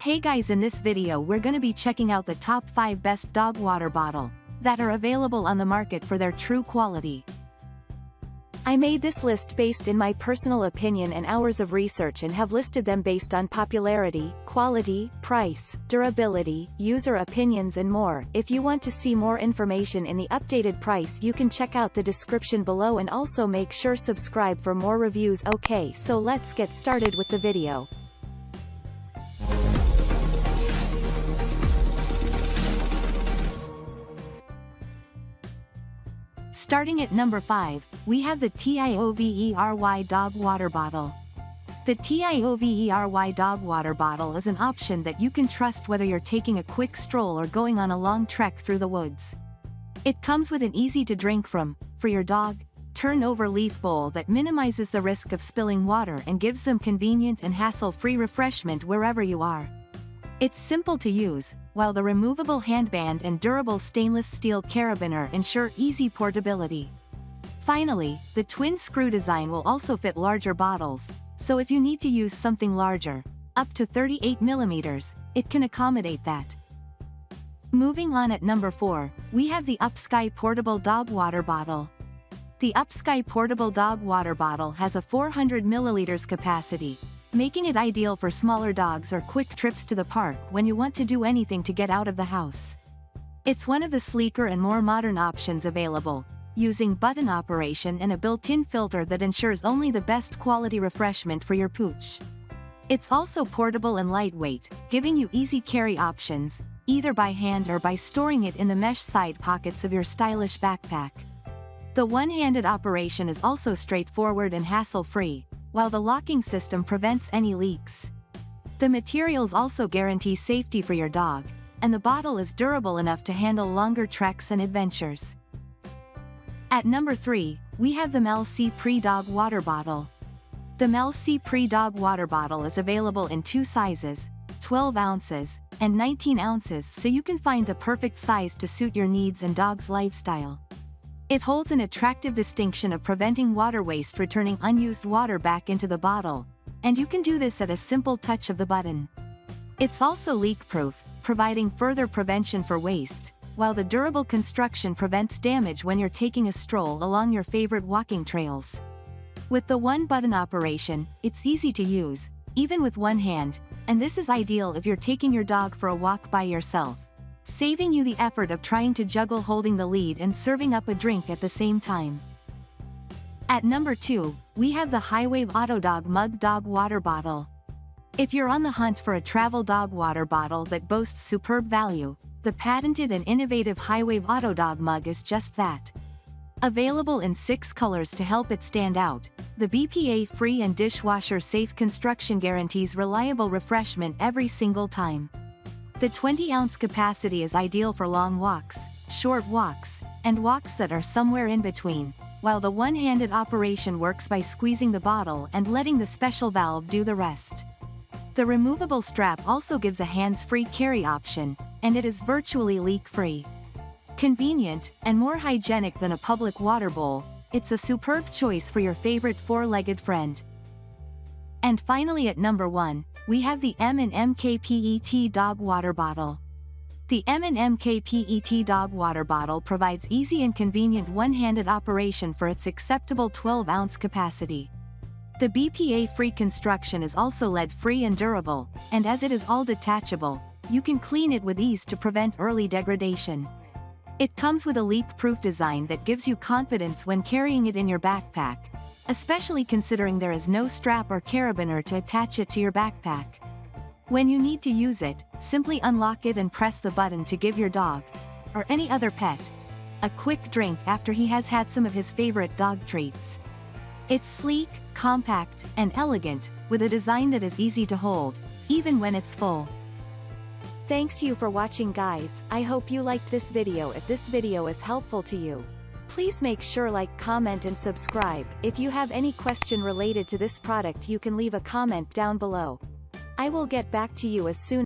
Hey guys, in this video we're gonna be checking out the top 5 best dog water bottle that are available on the market for their true quality. I made this list based in my personal opinion and hours of research and have listed them based on popularity, quality, price, durability, user opinions and more. If you want to see more information in the updated price, you can check out the description below and also make sure subscribe for more reviews. Okay, so let's get started with the video. Starting at number 5, we have the TIOVERY Dog Water Bottle. The TIOVERY Dog Water Bottle is an option that you can trust whether you're taking a quick stroll or going on a long trek through the woods. It comes with an easy-to-drink for your dog, turn-over leaf bowl that minimizes the risk of spilling water and gives them convenient and hassle-free refreshment wherever you are. It's simple to use, while the removable handband and durable stainless steel carabiner ensure easy portability. Finally, the twin screw design will also fit larger bottles, so if you need to use something larger, up to 38 mm, it can accommodate that. Moving on at number 4, we have the UPSKY Portable Dog Water Bottle. The UPSKY Portable Dog Water Bottle has a 400 ml capacity, making it ideal for smaller dogs or quick trips to the park when you want to do anything to get out of the house. It's one of the sleeker and more modern options available, using button operation and a built-in filter that ensures only the best quality refreshment for your pooch. It's also portable and lightweight, giving you easy carry options, either by hand or by storing it in the mesh side pockets of your stylish backpack. The one-handed operation is also straightforward and hassle-free, while the locking system prevents any leaks. The materials also guarantee safety for your dog, and the bottle is durable enough to handle longer treks and adventures. At number 3, we have the M&MKPET Dog Water Bottle. The M&MKPET Dog Water Bottle is available in 2 sizes, 12 ounces, and 19 ounces, so you can find the perfect size to suit your needs and dog's lifestyle. It holds an attractive distinction of preventing water waste, returning unused water back into the bottle, and you can do this at a simple touch of the button. It's also leak-proof, providing further prevention for waste, while the durable construction prevents damage when you're taking a stroll along your favorite walking trails. With the one-button operation, it's easy to use, even with one hand, and this is ideal if you're taking your dog for a walk by yourself, saving you the effort of trying to juggle holding the lead and serving up a drink at the same time. At number 2, we have the Highwave AutoDogMug Dog Water Bottle. If you're on the hunt for a travel dog water bottle that boasts superb value, the patented and innovative Highwave AutoDogMug is just that. Available in 6 colors to help it stand out, the BPA-free and dishwasher-safe construction guarantees reliable refreshment every single time. The 20-ounce capacity is ideal for long walks, short walks, and walks that are somewhere in between, while the one-handed operation works by squeezing the bottle and letting the special valve do the rest. The removable strap also gives a hands-free carry option, and it is virtually leak-free. Convenient, and more hygienic than a public water bowl, it's a superb choice for your favorite four-legged friend. And finally at number 1, we have the M&MKPET Dog Water Bottle. The M&MKPET Dog Water Bottle provides easy and convenient one-handed operation for its acceptable 12-ounce capacity. The BPA-free construction is also lead-free and durable, and as it is all detachable, you can clean it with ease to prevent early degradation. It comes with a leak-proof design that gives you confidence when carrying it in your backpack, especially considering there is no strap or carabiner to attach it to your backpack. When you need to use it, simply unlock it and press the button to give your dog, or any other pet, a quick drink after he has had some of his favorite dog treats. It's sleek, compact, and elegant, with a design that is easy to hold, even when it's full. Thanks you for watching, guys. I hope you liked this video. If this video is helpful to you, please make sure like, comment and subscribe. If you have any question related to this product, you can leave a comment down below. I will get back to you as soon